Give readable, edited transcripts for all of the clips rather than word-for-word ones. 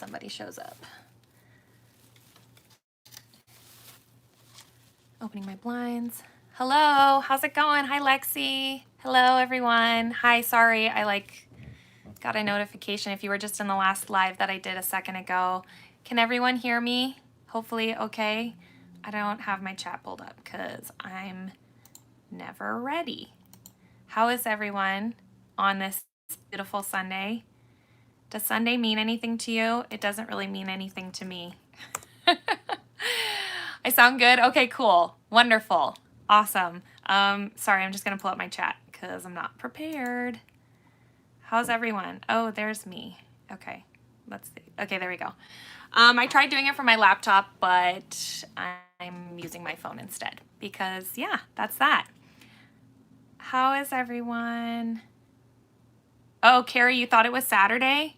somebody shows up. Opening my blinds. Hello, how's it going? Hi, Lexi. Hello, everyone. Hi, sorry, I got a notification if you were just in the last live that I did a second ago. Can everyone hear me? Hopefully, okay. I don't have my chat pulled up because I'm never ready. How is everyone on this beautiful Sunday? Does Sunday mean anything to you? It doesn't really mean anything to me. I sound good? Okay, cool. Wonderful. Awesome. Sorry, I'm just going to pull up my chat because I'm not prepared. How's everyone? Oh, there's me. Okay, let's see. Okay, there we go. I tried doing it from my laptop, but I'm using my phone instead because, yeah, that's that. How is everyone? Oh, Carrie, you thought it was Saturday?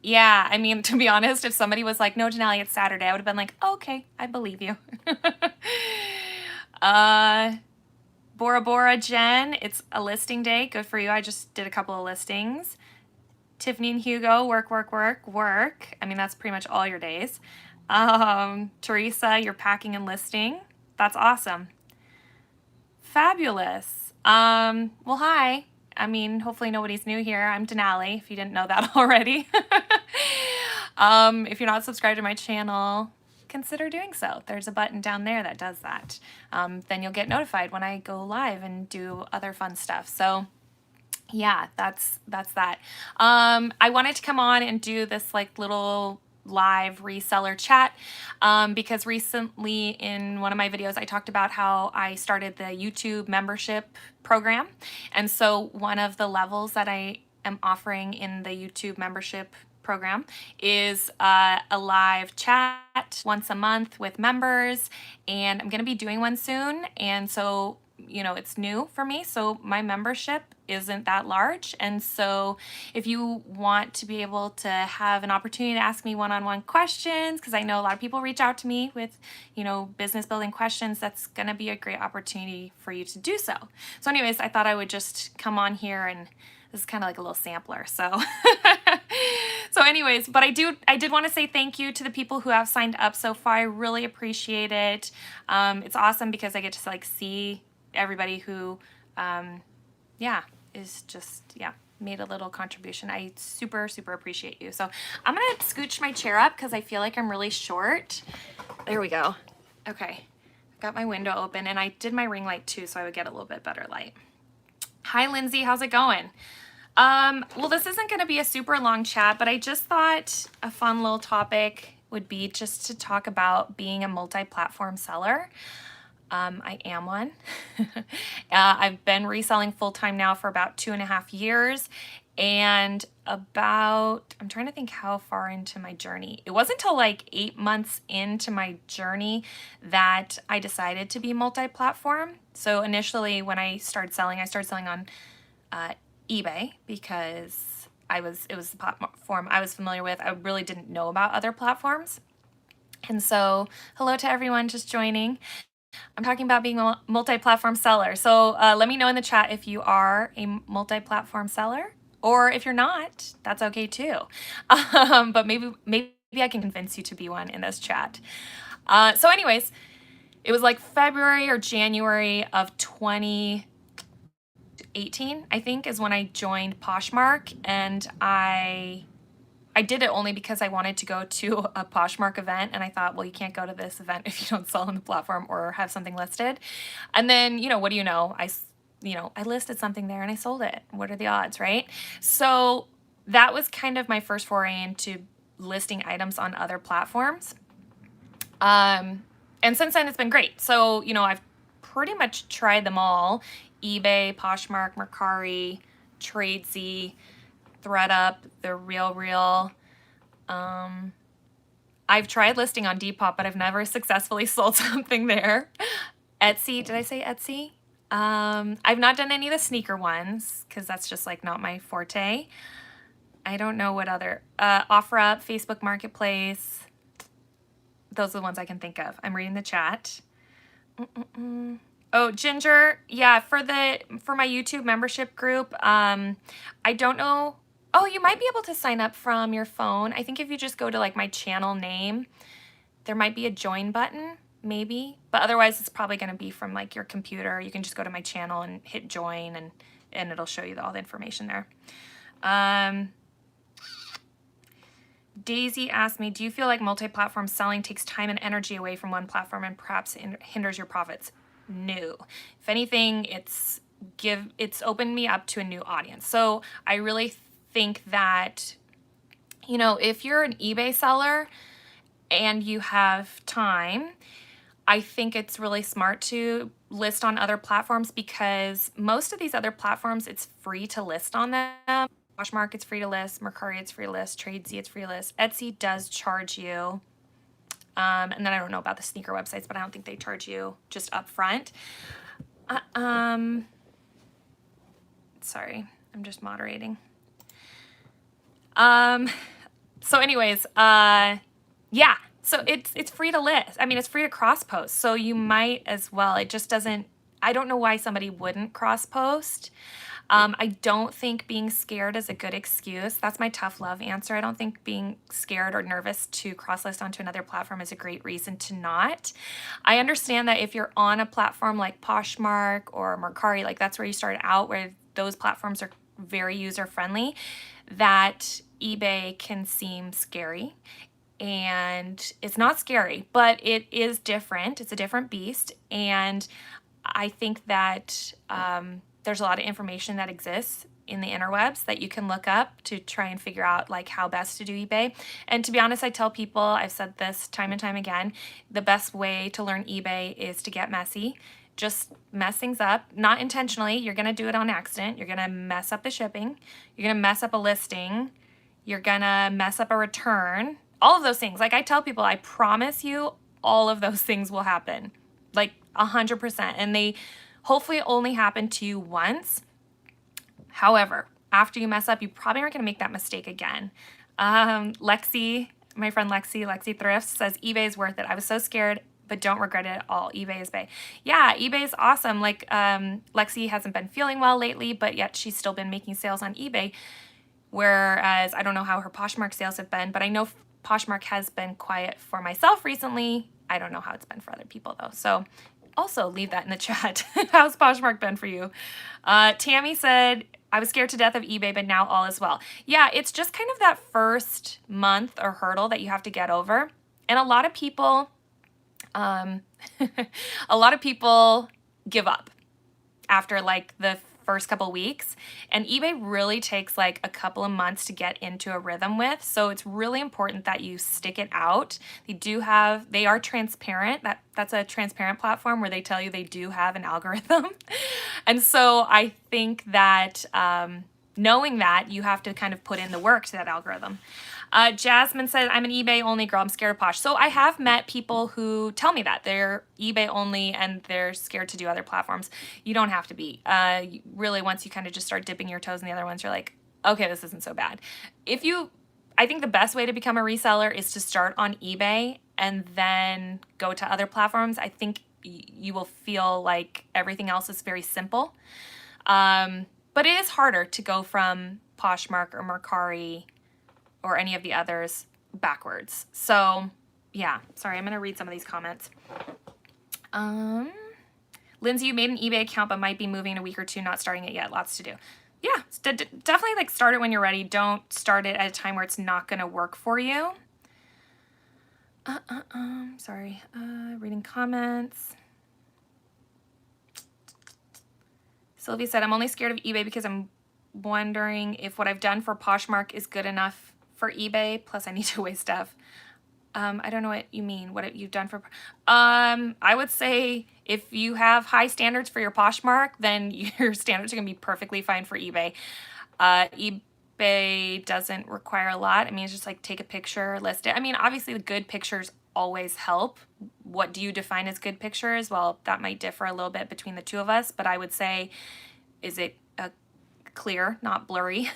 Yeah, I mean, to be honest, if somebody was like, no, Denali, it's Saturday, I would have been like, oh, okay, I believe you. Bora Bora Jen, it's a listing day. Good for you. I just did a couple of listings. Tiffany and Hugo, work, work, work, work. I mean, that's pretty much all your days. Teresa, you're packing and listing. That's awesome. Fabulous. Well, hi. I mean, hopefully nobody's new here. I'm Denali, if you didn't know that already. If you're not subscribed to my channel, consider doing so. There's a button down there that does that. Then you'll get notified when I go live and do other fun stuff. So yeah, that's that. I wanted to come on and do this little live reseller chat because recently in one of my videos I talked about how I started the YouTube membership program, and so one of the levels that I am offering in the YouTube membership program is a live chat once a month with members, and I'm going to be doing one soon. And so, you know, it's new for me, so my membership isn't that large, and so if you want to be able to have an opportunity to ask me one-on-one questions, because I know a lot of people reach out to me with, you know, business building questions, that's going to be a great opportunity for you to do so. So anyways, I thought I would just come on here, and this is kind of like a little sampler, so so anyways, but I did want to say thank you to the people who have signed up so far. I really appreciate it. It's awesome because I get to see everybody who yeah, is just, yeah, made a little contribution. I super appreciate you. So I'm gonna scooch my chair up because I feel like I'm really short. There we go. Okay, I've got my window open, and I did my ring light too, so I would get a little bit better light. Hi Lindsay, how's it going? Well, this isn't gonna be a super long chat, but I just thought a fun little topic would be just to talk about being a multi-platform seller. I am one. I've been reselling full-time now for about 2.5 years, and I'm trying to think how far into my journey. It wasn't until 8 months into my journey that I decided to be multi-platform. So initially when I started selling on eBay because it was the platform I was familiar with. I really didn't know about other platforms. And so hello to everyone just joining. I'm talking about being a multi-platform seller. So let me know in the chat if you are a multi-platform seller, or if you're not, that's okay too. But maybe I can convince you to be one in this chat. So anyways, it was February or January of 2018, I think, is when I joined Poshmark, and I did it only because I wanted to go to a Poshmark event, and I thought, well, you can't go to this event if you don't sell on the platform or have something listed. And then, you know, what do you know? I listed something there and I sold it. What are the odds, right? So that was kind of my first foray into listing items on other platforms. And since then, it's been great. So, you know, I've pretty much tried them all: eBay, Poshmark, Mercari, Tradesy, ThreadUp, The RealReal. I've tried listing on Depop, but I've never successfully sold something there. Etsy, did I say Etsy? I've not done any of the sneaker ones because that's just not my forte. I don't know what other, OfferUp, Facebook Marketplace. Those are the ones I can think of. I'm reading the chat. Oh, Ginger, yeah, for my YouTube membership group, I don't know. Oh, you might be able to sign up from your phone. I think if you just go to like my channel name, there might be a join button, maybe, but otherwise it's probably going to be from like your computer. You can just go to my channel and hit join, and it'll show you all the information there. Daisy asked me, do you feel like multi-platform selling takes time and energy away from one platform and perhaps hinders your profits? No. If anything, it's opened me up to a new audience. So I really think that, you know, if you're an eBay seller and you have time, I think it's really smart to list on other platforms, because most of these other platforms, it's free to list on them. Poshmark, it's free to list. Mercari, it's free to list. Tradesy, it's free to list. Etsy does charge you. And then I don't know about the sneaker websites, but I don't think they charge you just up front. Sorry, I'm just moderating. So anyways, yeah, so it's free to list. I mean, it's free to cross post. So you might as well. It just doesn't, I don't know why somebody wouldn't cross post. I don't think being scared is a good excuse. That's my tough love answer. I don't think being scared or nervous to cross list onto another platform is a great reason to not. I understand that if you're on a platform like Poshmark or Mercari, like that's where you started out, where those platforms are very user friendly, that eBay can seem scary. And it's not scary, but it is different. It's a different beast. And I think that there's a lot of information that exists in the interwebs that you can look up to try and figure out like how best to do eBay. And to be honest, I tell people, I've said this time and time again, the best way to learn eBay is to get messy. Just mess things up, not intentionally. You're going to do it on accident. You're going to mess up the shipping. You're going to mess up a listing. You're going to mess up a return. All of those things. Like I tell people, I promise you all of those things will happen. Like 100%. And they hopefully only happen to you once. However, after you mess up, you probably aren't going to make that mistake again. Lexi, my friend Lexi Thrift says, eBay is worth it. I was so scared, but don't regret it at all. eBay is bae. Yeah, eBay is awesome. Like Lexi hasn't been feeling well lately, but yet she's still been making sales on eBay. Whereas I don't know how her Poshmark sales have been, but I know Poshmark has been quiet for myself recently. I don't know how it's been for other people though. So also leave that in the chat. How's Poshmark been for you? Tammy said, I was scared to death of eBay, but now all is well. Yeah, it's just kind of that first month or hurdle that you have to get over. And a lot of people, a lot of people give up after like the first couple weeks, and eBay really takes like a couple of months to get into a rhythm with. So it's really important that you stick it out. They are transparent. That's a transparent platform where they tell you they do have an algorithm. And so I think that knowing that, you have to kind of put in the work to that algorithm. Jasmine said, I'm an eBay only girl. I'm scared of Posh. So I have met people who tell me that they're eBay only and they're scared to do other platforms. You don't have to be. Really, once you kind of just start dipping your toes in the other ones, you're like, okay, this isn't so bad. I think the best way to become a reseller is to start on eBay and then go to other platforms. I think you will feel like everything else is very simple. But it is harder to go from Poshmark or Mercari or any of the others backwards. So yeah, sorry, I'm gonna read some of these comments. Lindsay, you made an eBay account but might be moving in a week or two, not starting it yet. Lots to do. Yeah, definitely like start it when you're ready. Don't start it at a time where it's not gonna work for you. Sorry, reading comments. Sylvia said, I'm only scared of eBay because I'm wondering if what I've done for Poshmark is good enough for eBay, plus I need to weigh stuff. I don't know what you mean, what you've done for... I would say if you have high standards for your Poshmark, then your standards are going to be perfectly fine for eBay. eBay doesn't require a lot. I mean, it's just like take a picture, list it. I mean, obviously the good pictures always help. What do you define as good pictures? Well, that might differ a little bit between the two of us, but I would say, is it clear, not blurry?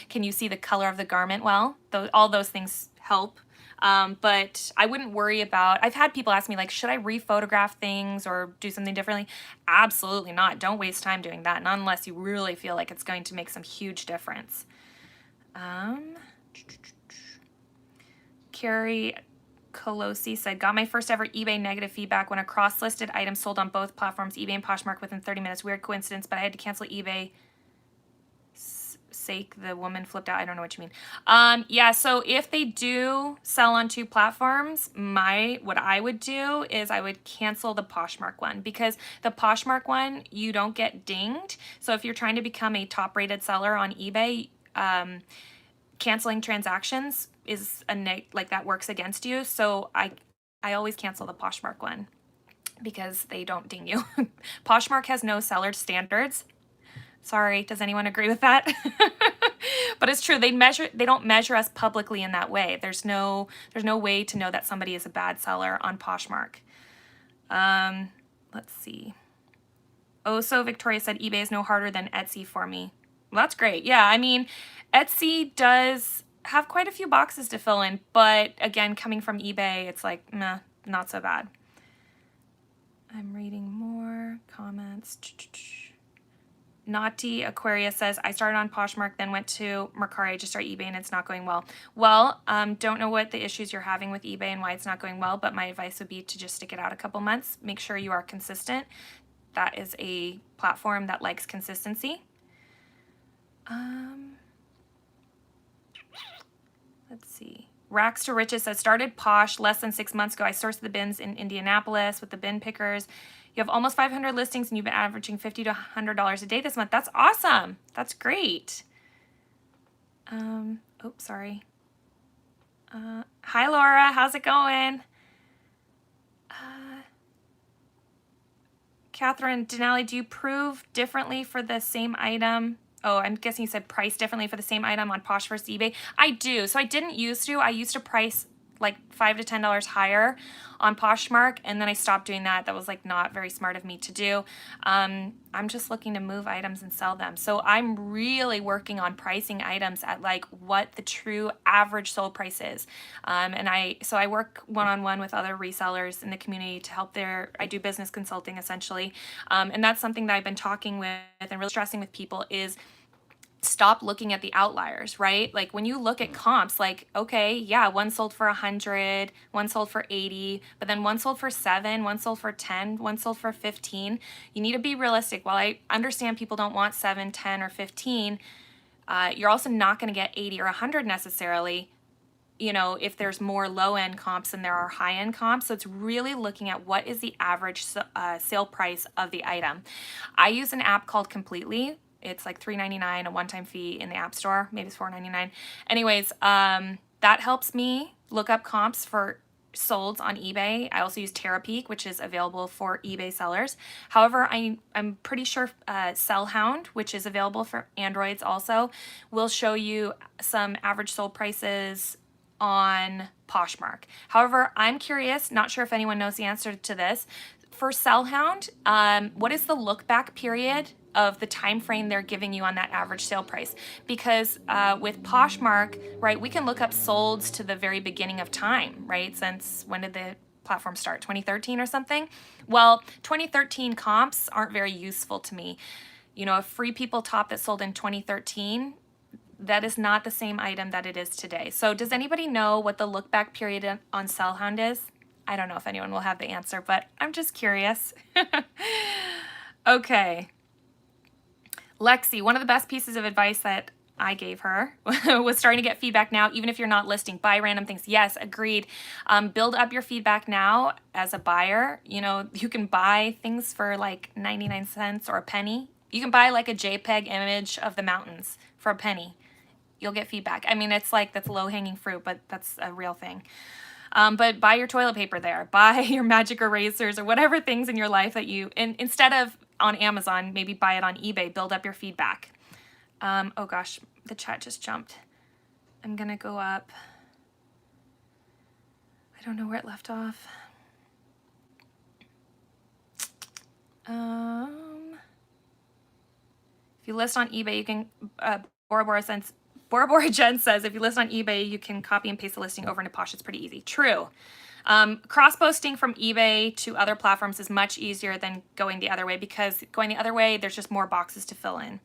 Can you see the color of the garment well? All those things help. But I wouldn't worry about, I've had people ask me like, should I re-photograph things or do something differently? Absolutely not. Don't waste time doing that. Not unless you really feel like it's going to make some huge difference. Carrie Colosi said, got my first ever eBay negative feedback when a cross-listed item sold on both platforms, eBay and Poshmark, within 30 minutes. Weird coincidence, but I had to cancel eBay sake. The woman flipped out. I don't know what you mean. Yeah, so if they do sell on two platforms, what I would do is I would cancel the Poshmark one, because the Poshmark one, you don't get dinged. So if you're trying to become a top-rated seller on eBay, canceling transactions is like that works against you. So I always cancel the Poshmark one because they don't ding you. Poshmark has no seller standards. Sorry, does anyone agree with that? But it's true. They don't measure us publicly in that way. There's no way to know that somebody is a bad seller on Poshmark. Let's see. Oh, so Victoria said eBay is no harder than Etsy for me. Well, that's great. Yeah, I mean, Etsy does have quite a few boxes to fill in, but again, coming from eBay, it's like, meh, not so bad. I'm reading more comments. Naughty Aquarius says, I started on Poshmark, then went to Mercari to start eBay, and it's not going well. Well, don't know what the issues you're having with eBay and why it's not going well, but my advice would be to just stick it out a couple months. Make sure you are consistent. That is a platform that likes consistency. Let's see. Racks to Riches says, started Posh less than 6 months ago. I sourced the bins in Indianapolis with the bin pickers. You have almost 500 listings and you've been averaging $50 to $100 a day this month. That's awesome. That's great. Oops, sorry. Hi, Laura. How's it going? Catherine Denali, do you prove differently for the same item? Oh, I'm guessing you said price differently for the same item on Posh versus eBay. I do. So I didn't used to. I used to price like $5 to $10 higher on Poshmark, and then I stopped doing that. That was like not very smart of me to do. I'm just looking to move items and sell them. So I'm really working on pricing items at like what the true average sold price is. And I work one-on-one with other resellers in the community to help I do business consulting essentially. And that's something that I've been talking with and really stressing with people is stop looking at the outliers, right? Like when you look at comps, like, okay, yeah, one sold for 100, one sold for 80, but then one sold for 7, one sold for 10, one sold for 15. You need to be realistic. While I understand people don't want 7, 10, or 15, you're also not going to get 80 or 100 necessarily, if there's more low-end comps than there are high-end comps. So it's really looking at what is the average sale price of the item. I use an app called Completely. It's like $3.99, a one-time fee in the App Store. Maybe it's $4.99. Anyways, that helps me look up comps for solds on eBay. I also use TerraPeak, which is available for eBay sellers. However, I'm pretty sure Sellhound, which is available for Androids also, will show you some average sold prices on Poshmark. However, I'm curious, not sure if anyone knows the answer to this. For Sellhound, what is the look back period of the time frame they're giving you on that average sale price? Because with Poshmark, right, we can look up solds to the very beginning of time, right? Since when did the platform start? 2013 or something? Well, 2013 comps aren't very useful to me. A Free People top that sold in 2013, that is not the same item that it is today. So does anybody know what the look back period on Sellhound is? I don't know if anyone will have the answer, but I'm just curious. Okay. Lexi, one of the best pieces of advice that I gave her was starting to get feedback now, even if you're not listing. Buy random things. Yes, agreed. Build up your feedback now as a buyer. You can buy things for like 99 cents or a penny. You can buy like a JPEG image of the mountains for a penny. You'll get feedback. I mean, it's like that's low-hanging fruit, but that's a real thing. But buy your toilet paper there. Buy your magic erasers or whatever things in your life that instead of on Amazon, maybe buy it on eBay. Build up your feedback. Oh gosh, the chat just jumped. I'm gonna go up. I don't know where it left off. If you list on eBay, you can, Bora Bora Jen says, if you list on eBay, you can copy and paste the listing over into Posh. It's pretty easy. True. Cross-posting from eBay to other platforms is much easier than going the other way, because going the other way, there's just more boxes to fill in.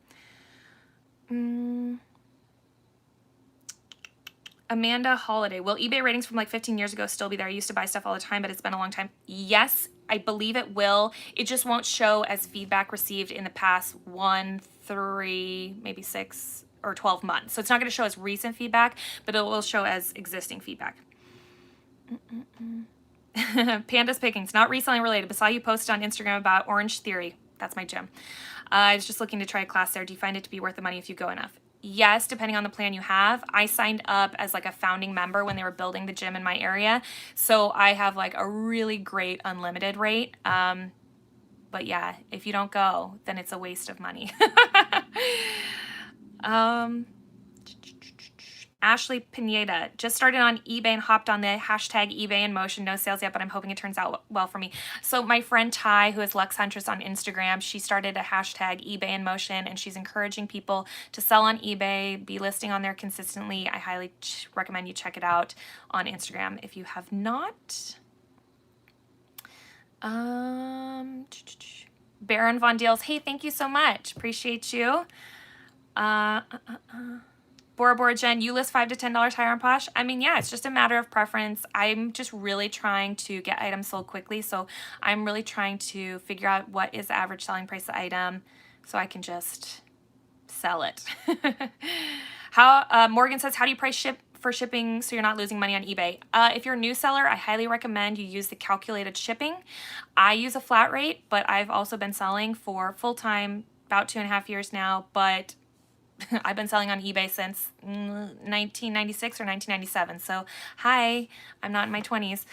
Amanda Holiday, will eBay ratings from like 15 years ago still be there? I used to buy stuff all the time, but it's been a long time. Yes, I believe it will. It just won't show as feedback received in the past 1, 3, maybe 6 or 12 months. So it's not going to show as recent feedback, but it will show as existing feedback. Panda's Pickings, not reselling related, but saw you posted on Instagram about Orange Theory. That's my gym. I was just looking to try a class there. Do you find it to be worth the money if you go enough? Yes, depending on the plan you have. I signed up as like a founding member when they were building the gym in my area. So I have like a really great unlimited rate. But yeah, if you don't go, then it's a waste of money. Ashley Pineda, just started on eBay and hopped on the hashtag eBay in motion. No sales yet, but I'm hoping it turns out well for me. So my friend Ty, who is Lux Huntress on Instagram, she started a hashtag eBay in motion, and she's encouraging people to sell on eBay, be listing on there consistently. I highly recommend you check it out on Instagram if you have not. Baron Von Deals, hey, thank you so much. Appreciate you. Bora Bora Jen, you list $5 to $10 higher on Posh? I mean, yeah, it's just a matter of preference. I'm just really trying to get items sold quickly, so I'm really trying to figure out what is the average selling price of the item so I can just sell it. Morgan says, how do you price for shipping so you're not losing money on eBay? If you're a new seller, I highly recommend you use the calculated shipping. I use a flat rate, but I've also been selling for full-time about 2.5 years now, but I've been selling on eBay since 1996 or 1997. So, hi, I'm not in my 20s.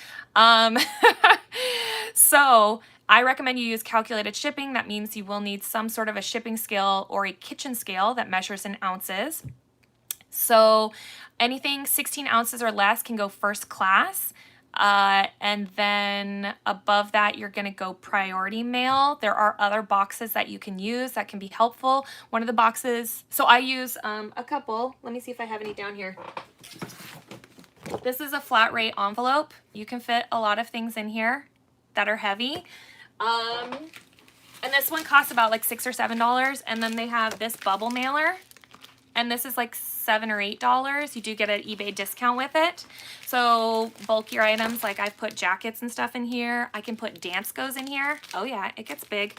So, I recommend you use calculated shipping. That means you will need some sort of a shipping scale or a kitchen scale that measures in ounces. So, anything 16 ounces or less can go first class. And then above that, you're going to go priority mail. There are other boxes that you can use that can be helpful. One of the boxes, so I use a couple. Let me see if I have any down here. This is a flat rate envelope. You can fit a lot of things in here that are heavy. And this one costs about like $6 or $7. And then they have this bubble mailer. And this is like $7 or $8. You do get an eBay discount with it. So bulkier items, like I've put jackets and stuff in here. I can put dance goes in here. Oh yeah, it gets big.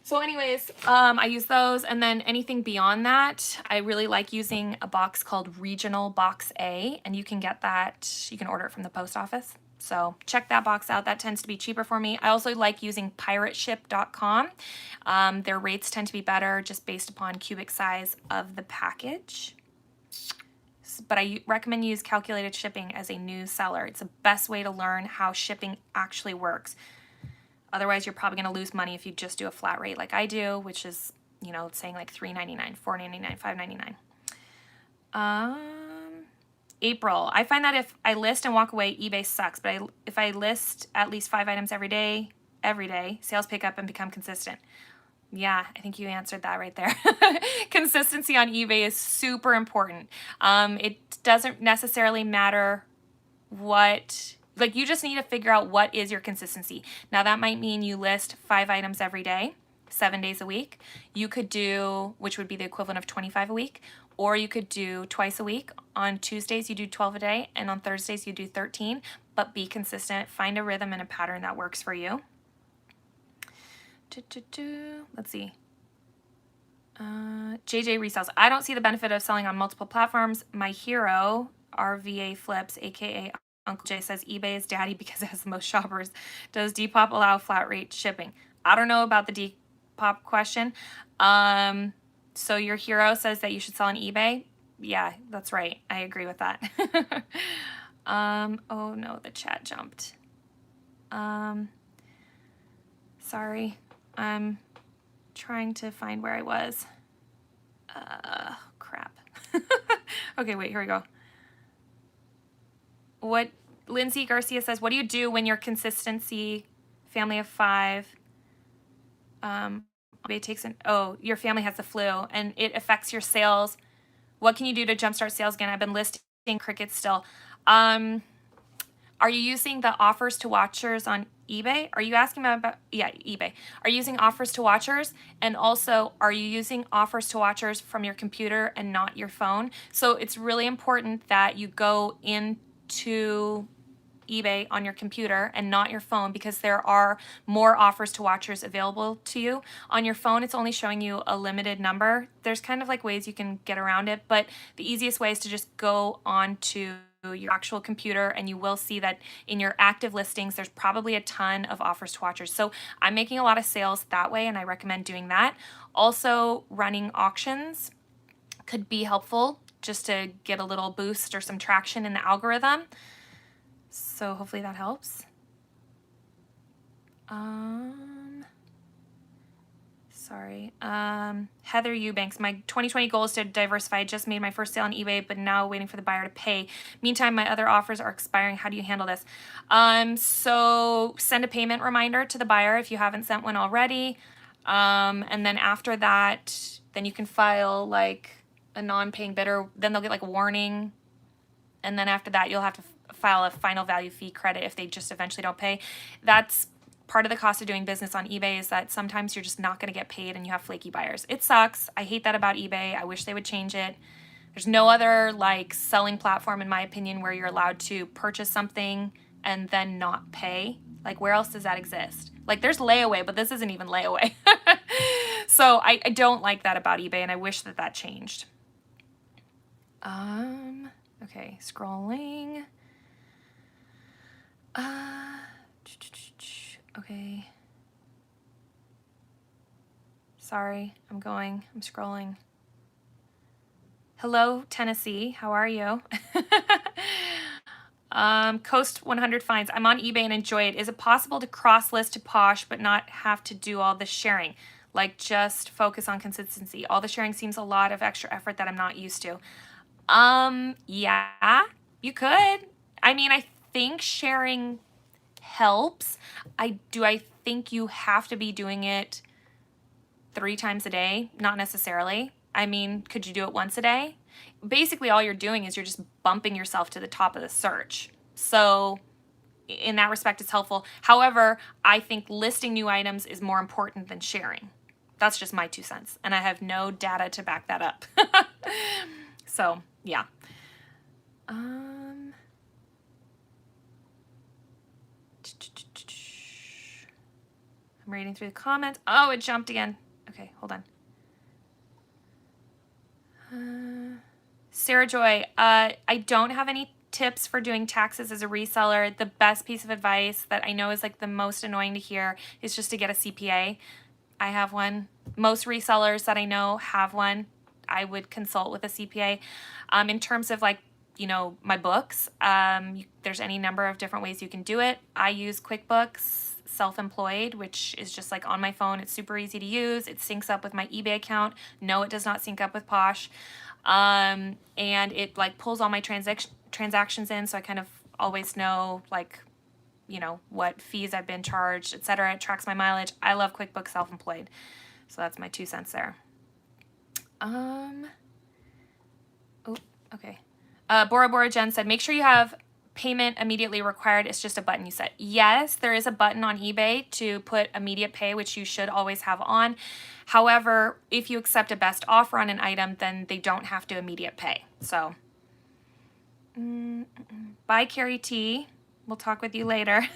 So anyways, I use those. And then anything beyond that, I really like using a box called Regional Box A. And you can get that, you can order it from the post office. So check that box out. That tends to be cheaper for me. I also like using pirateship.com. Their rates tend to be better just based upon cubic size of the package. But I recommend you use calculated shipping as a new seller. It's the best way to learn how shipping actually works. Otherwise, you're probably going to lose money if you just do a flat rate like I do, which is, you know, saying like $3.99, $4.99, $5.99. April, I find that if I list and walk away, eBay sucks. But if I list at least 5 items every day, sales pick up and become consistent. Yeah, I think you answered that right there. Consistency on eBay is super important. It doesn't necessarily matter what, like you just need to figure out what is your consistency. Now that might mean you list 5 items every day, 7 days a week. You could do, which would be the equivalent of 25 a week, or you could do twice a week. On Tuesdays, you do 12 a day, and on Thursdays, you do 13, but be consistent. Find a rhythm and a pattern that works for you. Let's see. JJ Resells. I don't see the benefit of selling on multiple platforms. My hero, RVA Flips, aka Uncle Jay, says eBay is daddy because it has the most shoppers. Does Depop allow flat rate shipping? I don't know about the Depop question. So your hero says that you should sell on eBay. Yeah, that's right. I agree with that. Oh no, the chat jumped. Sorry. I'm trying to find where I was. Crap. Okay, wait, here we go. What Lindsay Garcia says, what do you do when your consistency family of 5 takes an, oh, your family has the flu and it affects your sales? What can you do to jumpstart sales again? I've been listing crickets still. Are you using the offers to watchers on eBay? Are you asking about, yeah, eBay. Are you using offers to watchers? And also, are you using offers to watchers from your computer and not your phone? So it's really important that you go into eBay on your computer and not your phone, because there are more offers to watchers available to you. On your phone, it's only showing you a limited number. There's kind of like ways you can get around it, but the easiest way is to just go onto your actual computer, and you will see that in your active listings there's probably a ton of offers to watchers. So I'm making a lot of sales that way, and I recommend doing that. Also, running auctions could be helpful just to get a little boost or some traction in the algorithm. So hopefully that helps. Sorry. Heather Eubanks, my 2020 goal is to diversify. I just made my first sale on eBay, but now waiting for the buyer to pay. Meantime, my other offers are expiring. How do you handle this? So send a payment reminder to the buyer if you haven't sent one already. And then after that, then you can file like a non-paying bidder. Then they'll get like a warning. And then after that, you'll have to file a final value fee credit if they just eventually don't pay. That's part of the cost of doing business on eBay, is that sometimes you're just not going to get paid and you have flaky buyers. It sucks. I hate that about eBay. I wish they would change it. There's no other like selling platform, in my opinion, where you're allowed to purchase something and then not pay. Like, where else does that exist? Like, there's layaway, but this isn't even layaway. So I don't like that about eBay, and I wish that that changed. Okay, scrolling. Okay. Sorry, I'm scrolling. Hello, Tennessee. How are you? Coast 100 finds. I'm on eBay and enjoy it. Is it possible to cross-list to Posh but not have to do all the sharing? Like, just focus on consistency. All the sharing seems a lot of extra effort that I'm not used to. Yeah, you could. I mean, I think sharing helps. I think you have to be doing it 3 times a day? Not necessarily. I mean, could you do it once a day? Basically, all you're doing is you're just bumping yourself to the top of the search. So in that respect, it's helpful. However, I think listing new items is more important than sharing. That's just my 2 cents. And I have no data to back that up. So, yeah. I'm reading through the comments. Oh, it jumped again. Okay, hold on. Sarah Joy, I don't have any tips for doing taxes as a reseller. The best piece of advice that I know is like the most annoying to hear is just to get a CPA. I have one. Most resellers that I know have one. I would consult with a CPA. In terms of like, you know, my books, there's any number of different ways you can do it. I use QuickBooks Self-Employed, which is just like on my phone. It's super easy to use. It syncs up with my eBay account. No, it does not sync up with Posh. And it like pulls all my transactions in, so I kind of always know like, you know, what fees I've been charged, etc. It tracks my mileage. I love QuickBooks Self-Employed. So that's my 2 cents there. Oh, okay. Bora Bora Jen said, make sure you have payment immediately required. It's just a button you set. Yes, there is a button on eBay to put immediate pay, which you should always have on. However, if you accept a best offer on an item, then they don't have to immediate pay. So, bye, Carrie T. We'll talk with you later.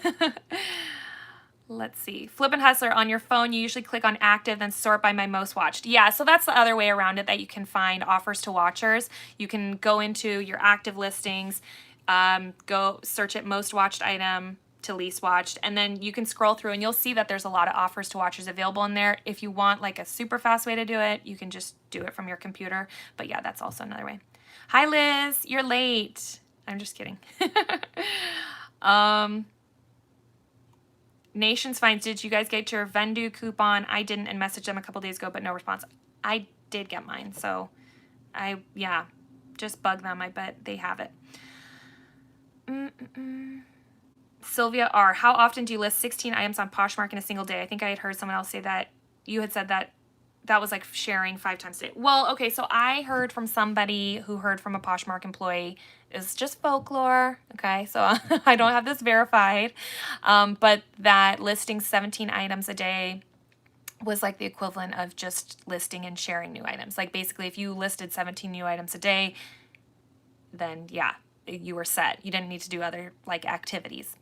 Let's see. Flippin' Hustler, on your phone, you usually click on active, then sort by my most watched. Yeah, so that's the other way around it, that you can find offers to watchers. You can go into your active listings, go search it most watched item to least watched, and then you can scroll through and you'll see that there's a lot of offers to watchers available in there. If you want like a super fast way to do it, you can just do it from your computer. But yeah, that's also another way. Hi, Liz. You're late. I'm just kidding. Nations Finds, did you guys get your Vendu coupon? I didn't, and messaged them a couple days ago, but no response. I did get mine, so yeah, just bug them. I bet they have it. Sylvia R, how often do you list 16 items on Poshmark in a single day? I think I had heard someone else say that. You had said that that was like sharing 5 times a day. Well, okay, so I heard from somebody who heard from a Poshmark employee is just folklore, okay? So I don't have this verified, but that listing 17 items a day was like the equivalent of just listing and sharing new items. Like basically if you listed 17 new items a day, then yeah, you were set. You didn't need to do other like activities.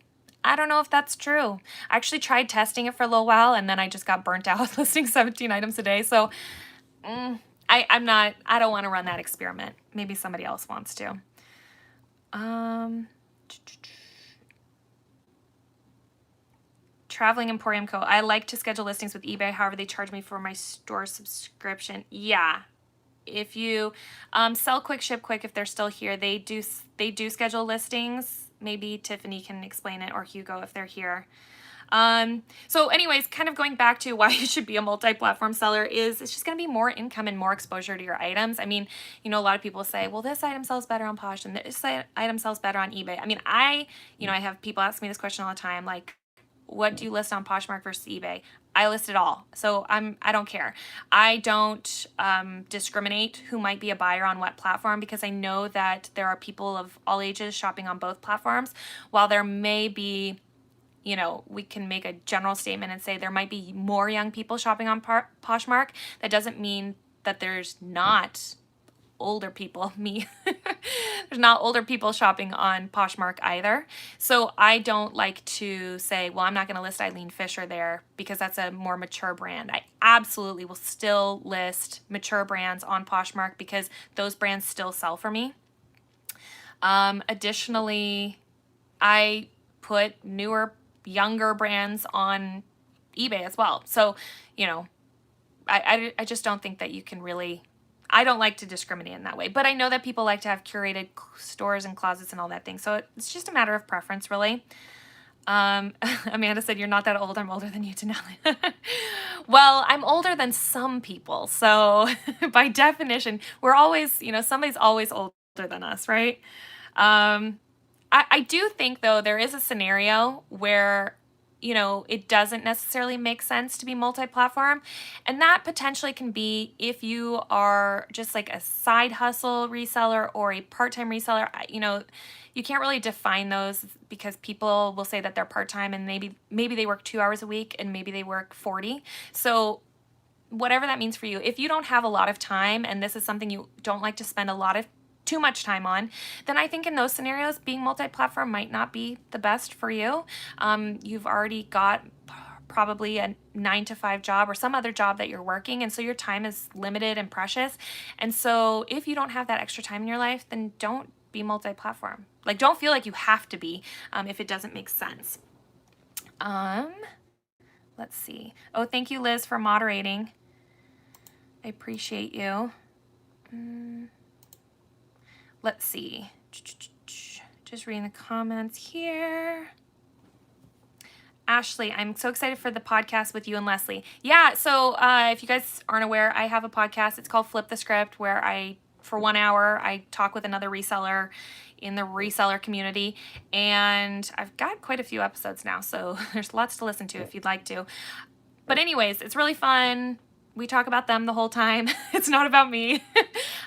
I don't know if that's true. I actually tried testing it for a little while and then I just got burnt out with listing 17 items a day. So I don't want to run that experiment. Maybe somebody else wants to. Traveling Emporium Co. I like to schedule listings with eBay. However, they charge me for my store subscription. Yeah. If you sell quick, ship quick, if they're still here, they do schedule listings. Maybe Tiffany can explain it, or Hugo if they're here. So anyways, kind of going back to why you should be a multi-platform seller is it's just going to be more income and more exposure to your items. I mean, you know, a lot of people say, well, this item sells better on Posh and this item sells better on eBay. I mean, I have people ask me this question all the time, like, what do you list on Poshmark versus eBay? I list it all. So I don't care. I don't discriminate who might be a buyer on what platform because I know that there are people of all ages shopping on both platforms. While there may be, you know, we can make a general statement and say there might be more young people shopping on Poshmark. That doesn't mean that there's not older people, me. There's not older people shopping on Poshmark either. So I don't like to say, well, I'm not going to list Eileen Fisher there because that's a more mature brand. I absolutely will still list mature brands on Poshmark because those brands still sell for me. Additionally, I put newer, younger brands on eBay as well. So, you know, I just don't think that you can really, I don't like to discriminate in that way, but I know that people like to have curated stores and closets and all that thing. So it's just a matter of preference, really. Amanda said, you're not that old. I'm older than you, Denali. Well, I'm older than some people. So by definition, we're always, you know, somebody's always older than us, right? I do think, though, there is a scenario where, you know, it doesn't necessarily make sense to be multi-platform. And that potentially can be if you are just like a side hustle reseller or a part-time reseller. You know, you can't really define those because people will say that they're part-time and maybe they work 2 hours a week and maybe they work 40. So whatever that means for you, if you don't have a lot of time and this is something you don't like to spend too much time on, then I think in those scenarios, being multi-platform might not be the best for you. You've already got probably a 9-to-5 job or some other job that you're working, and so your time is limited and precious. And so if you don't have that extra time in your life, then don't be multi-platform. Like, don't feel like you have to be if it doesn't make sense. Let's see. Oh, thank you, Liz, for moderating. I appreciate you. Let's see. Just reading the comments here. Ashley, I'm so excited for the podcast with you and Leslie. Yeah, so if you guys aren't aware, I have a podcast. It's called Flip the Script, where for 1 hour, I talk with another reseller in the reseller community. And I've got quite a few episodes now, so there's lots to listen to if you'd like to. But anyways, it's really fun. We talk about them the whole time. It's not about me.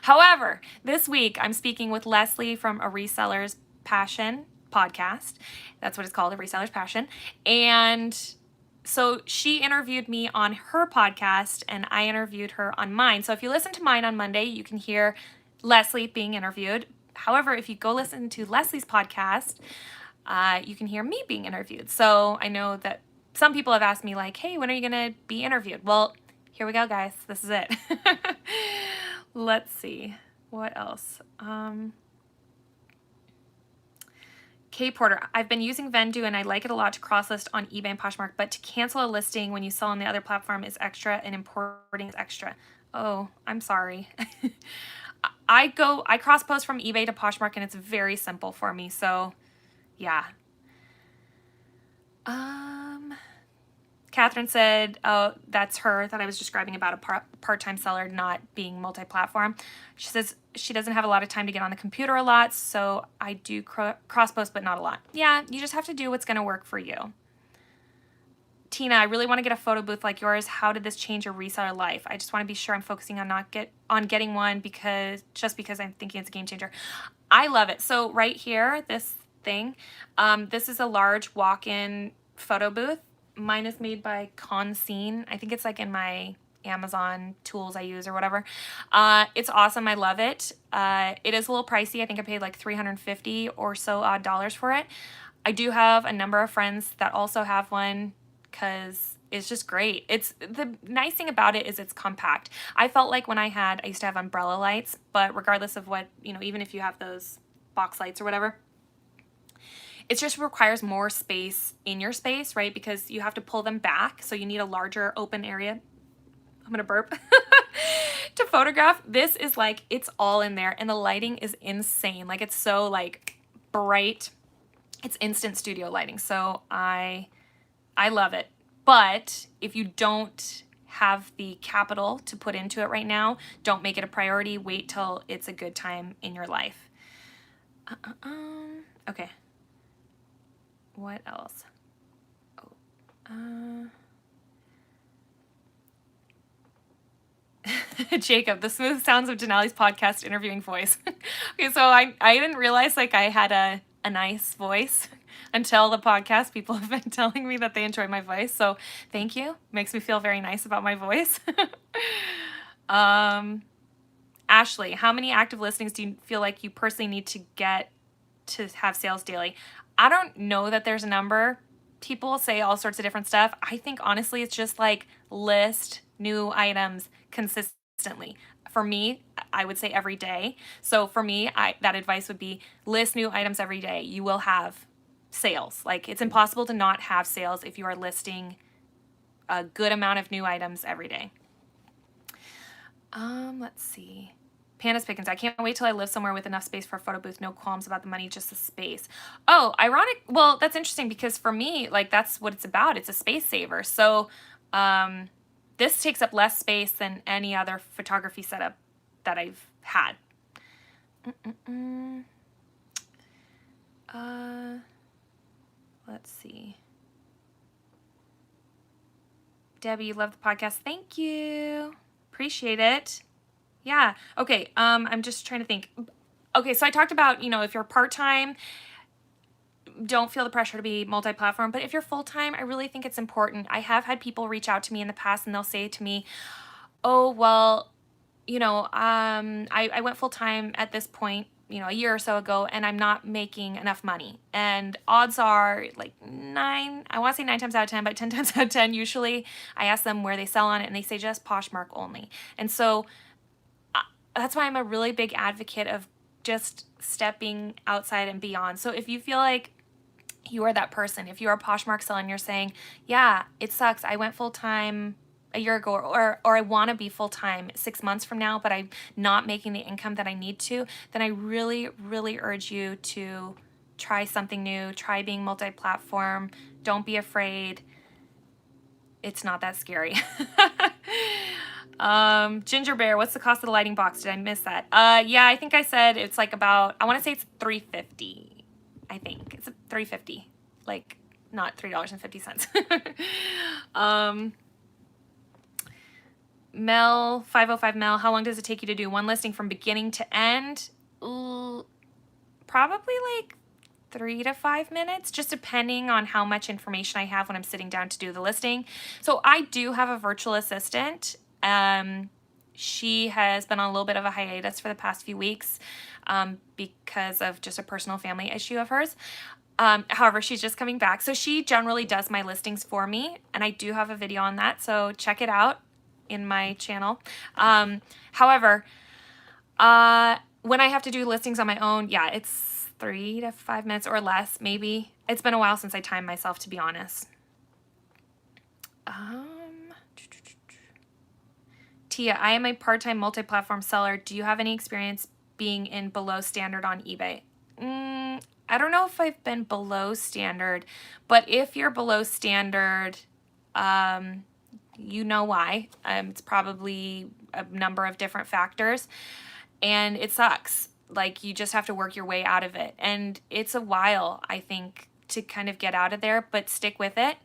However, this week I'm speaking with Leslie from A Reseller's Passion podcast. That's what it's called, A Reseller's Passion. And so she interviewed me on her podcast and I interviewed her on mine. So if you listen to mine on Monday, you can hear Leslie being interviewed. However, if you go listen to Leslie's podcast, you can hear me being interviewed. So I know that some people have asked me like, hey, when are you going to be interviewed? Well, here we go, guys. This is it. Let's see. What else? Kay Porter, I've been using Vendoo and I like it a lot to cross-list on eBay and Poshmark, but to cancel a listing when you sell on the other platform is extra and importing is extra. Oh, I'm sorry. I cross-post from eBay to Poshmark and it's very simple for me. So, yeah. Catherine said, oh, that's her that I was describing about a part-time seller not being multi-platform. She says she doesn't have a lot of time to get on the computer a lot, so I do cross-post, but not a lot. Yeah, you just have to do what's going to work for you. Tina, I really want to get a photo booth like yours. How did this change your reseller life? I just want to be sure I'm focusing on getting one because I'm thinking it's a game changer. I love it. So right here, this thing, this is a large walk-in photo booth. Mine is made by Conscene. I think it's like in my Amazon tools I use or whatever. It's awesome. I love it. It is a little pricey. I think I paid like $350 or so odd dollars for it. I do have a number of friends that also have one because it's just great. It's the nice thing about it is it's compact. I felt like when I used to have umbrella lights, but regardless of what, you know, even if you have those box lights or whatever, it just requires more space in your space, right? Because you have to pull them back. So you need a larger open area. I'm gonna burp. To photograph. This is like, it's all in there and the lighting is insane. Like it's so like bright. It's instant studio lighting. So I love it. But if you don't have the capital to put into it right now, don't make it a priority. Wait till it's a good time in your life. Okay. What else? Jacob, the smooth sounds of Denali's podcast interviewing voice. Okay, so I didn't realize like I had a nice voice until the podcast. People have been telling me that they enjoy my voice. So thank you. Makes me feel very nice about my voice. Ashley, how many active listings do you feel like you personally need to get to have sales daily? I don't know that there's a number. People say all sorts of different stuff. I think honestly, it's just like list new items consistently. For me, I would say every day. So for me, that advice would be list new items every day. You will have sales. Like it's impossible to not have sales if you are listing a good amount of new items every day. Let's see. Pandas Pickens, I can't wait till I live somewhere with enough space for a photo booth. No qualms about the money, just the space. Oh, ironic. Well, that's interesting because for me, like that's what it's about. It's a space saver. So this takes up less space than any other photography setup that I've had. Let's see. Debbie, you love the podcast. Thank you. Appreciate it. Yeah. Okay. I'm just trying to think. Okay. So I talked about, you know, if you're part-time, don't feel the pressure to be multi-platform, but if you're full-time, I really think it's important. I have had people reach out to me in the past and they'll say to me, oh, well, you know, I went full-time at this point, you know, a year or so ago, and I'm not making enough money. And odds are like I want to say 9 times out of 10, but 10 times out of 10, usually I ask them where they sell on it and they say just Poshmark only. And so that's why I'm a really big advocate of just stepping outside and beyond. So if you feel like you are that person, if you're a Poshmark seller and you're saying, yeah, it sucks, I went full-time a year ago, or I want to be full-time 6 months from now, but I'm not making the income that I need to, then I really, really urge you to try something new, try being multi-platform. Don't be afraid. It's not that scary. Ginger Bear, what's the cost of the lighting box? Did I miss that? Yeah, I think I said it's like about, I want to say it's $350. I think it's $350, like not $3.50. Mel, 505 Mel, how long does it take you to do one listing from beginning to end? Ooh, probably like 3 to 5 minutes, just depending on how much information I have when I'm sitting down to do the listing. So I do have a virtual assistant. She has been on a little bit of a hiatus for the past few weeks because of just a personal family issue of hers. However, she's just coming back. So she generally does my listings for me, and I do have a video on that, so check it out in my channel. However, when I have to do listings on my own, yeah, it's 3 to 5 minutes or less, maybe. It's been a while since I timed myself, to be honest. Tia, I am a part-time multi-platform seller. Do you have any experience being in below standard on eBay? I don't know if I've been below standard, but if you're below standard, you know why. It's probably a number of different factors, and it sucks. Like, you just have to work your way out of it. And it's a while, I think, to kind of get out of there, but stick with it.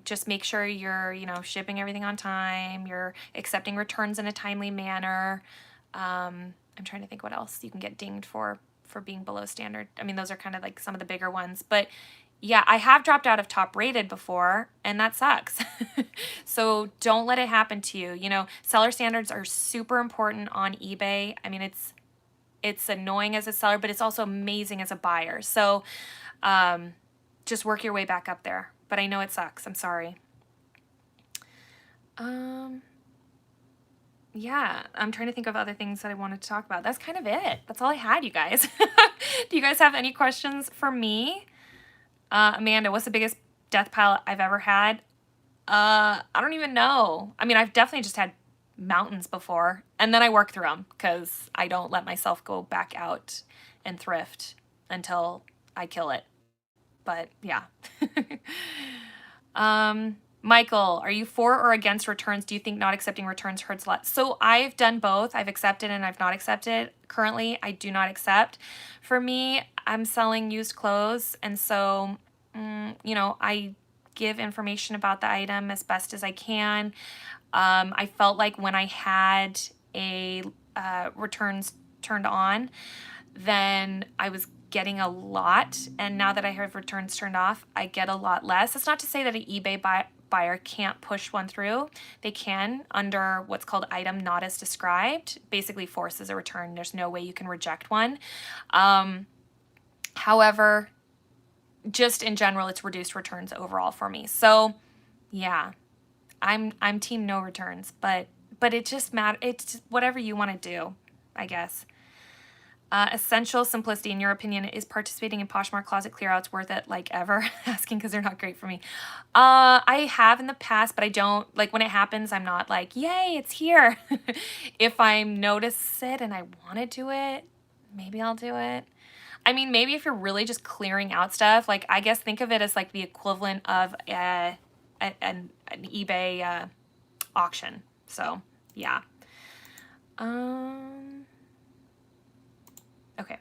Just make sure you're, you know, shipping everything on time, you're accepting returns in a timely manner. I'm trying to think what else you can get dinged for. for being below standard. I mean, those are kind of like some of the bigger ones, but yeah, I have dropped out of top rated before, and that sucks. So don't let it happen to you. You know, seller standards are super important on eBay. I mean, it's annoying as a seller, but it's also amazing as a buyer. So just work your way back up there. But I know it sucks. I'm sorry. Yeah, I'm trying to think of other things that I wanted to talk about. That's kind of it. That's all I had, you guys. Do you guys have any questions for me? Amanda, what's the biggest death pile I've ever had? I don't even know. I mean, I've definitely just had mountains before, and then I work through them because I don't let myself go back out and thrift until I kill it. But yeah. Michael, are you for or against returns? Do you think not accepting returns hurts a lot? So I've done both. I've accepted and I've not accepted. Currently, I do not accept. For me, I'm selling used clothes, and so, you know, I give information about the item as best as I can. I felt like when I had a returns turned on, then I was getting a lot, and now that I have returns turned off, I get a lot less. It's not to say that an eBay buyer can't push one through. They can under what's called item not as described, basically forces a return. There's no way you can reject one. However, just in general, it's reduced returns overall for me. So yeah, I'm team no returns, but it just matters. It's whatever you want to do, I guess. Essential simplicity, in your opinion, is participating in Poshmark closet clearouts worth it, like ever? Asking because they're not great for me. I have in the past, but I don't, like when it happens, I'm not like, yay, it's here. If I notice it and I want to do it, maybe I'll do it. I mean, maybe if you're really just clearing out stuff, like I guess think of it as like the equivalent of an eBay auction. So yeah. Okay.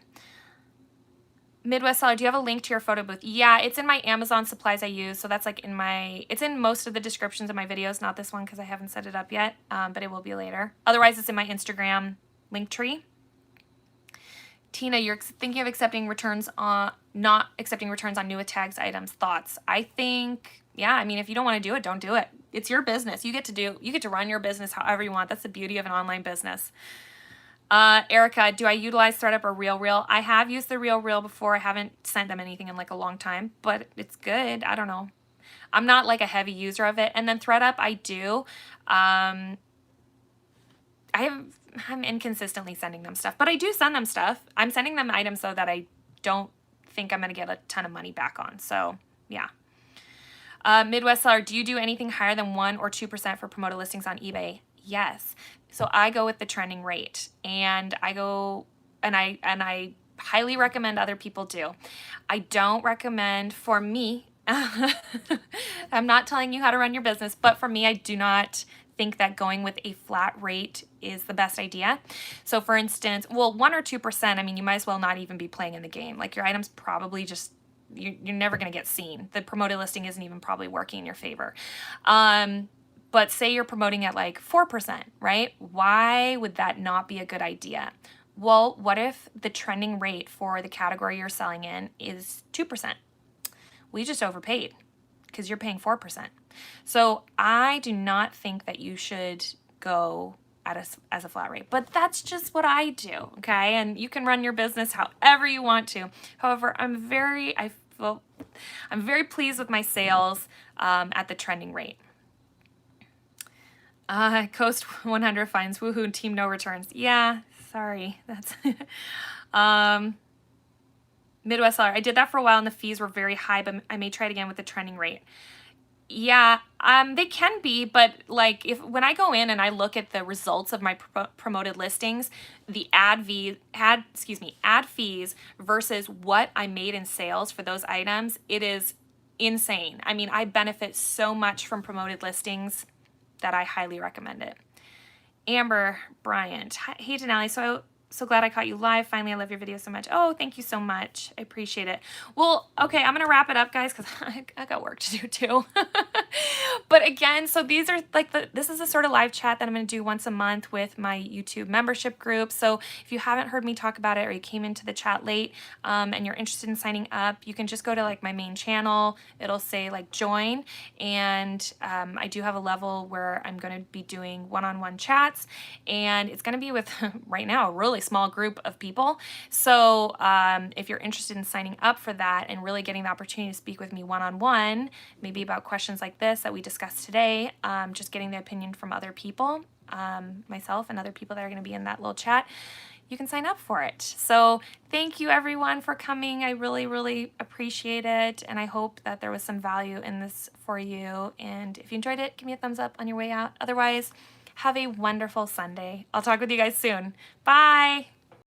Midwest Seller, do you have a link to your photo booth? Yeah, it's in my Amazon supplies I use. So that's like in my, it's in most of the descriptions of my videos, not this one because I haven't set it up yet, but it will be later. Otherwise, it's in my Instagram link tree. Tina, you're thinking of accepting returns on, not accepting returns on new tags items. Thoughts? I think, yeah, I mean, if you don't want to do it, don't do it. It's your business. You get to run your business however you want. That's the beauty of an online business. Erica, do I utilize ThreadUp or RealReal? I have used the RealReal before. I haven't sent them anything in like a long time, but it's good. I don't know. I'm not like a heavy user of it. And then ThreadUp, I do. I'm inconsistently sending them stuff, but I do send them stuff. I'm sending them items though that I don't think I'm going to get a ton of money back on. So yeah. Midwest Seller, do you do anything higher than 1 or 2% for promoted listings on eBay? Yes. So I go with the trending rate, and I go, and I highly recommend other people do. I don't recommend, for me, I'm not telling you how to run your business, but for me, I do not think that going with a flat rate is the best idea. So for instance, well, 1 or 2%, I mean, you might as well not even be playing in the game. Like your items probably just, you're never going to get seen. The promoted listing isn't even probably working in your favor. But say you're promoting at like 4%, right? Why would that not be a good idea? Well, what if the trending rate for the category you're selling in is 2%? We just overpaid because you're paying 4%. So I do not think that you should go as a flat rate, but that's just what I do, okay? And you can run your business however you want to. However, I'm very pleased with my sales at the trending rate. Coast 100 finds, woohoo, team no returns. Yeah, sorry. That's Midwest Seller. I did that for a while and the fees were very high, but I may try it again with the trending rate. Yeah, they can be, but like when I go in and I look at the results of my promoted listings, the ad fees versus what I made in sales for those items, it is insane. I mean, I benefit so much from promoted listings that I highly recommend it. Amber Bryant, hey Denali, so glad I caught you live. Finally, I love your video so much. Oh, thank you so much. I appreciate it. Well, okay, I'm gonna wrap it up, guys, because I got work to do too. But again, so these are like this is a sort of live chat that I'm going to do once a month with my YouTube membership group. So if you haven't heard me talk about it, or you came into the chat late, and you're interested in signing up, you can just go to like my main channel. It'll say like join, and I do have a level where I'm going to be doing one-on-one chats, and it's going to be with right now a really small group of people. So if you're interested in signing up for that and really getting the opportunity to speak with me one-on-one, maybe about questions like this that we discussed today, just getting the opinion from other people, myself and other people that are going to be in that little chat, you can sign up for it. So thank you everyone for coming. I really, really appreciate it. And I hope that there was some value in this for you. And if you enjoyed it, give me a thumbs up on your way out. Otherwise, have a wonderful Sunday. I'll talk with you guys soon. Bye.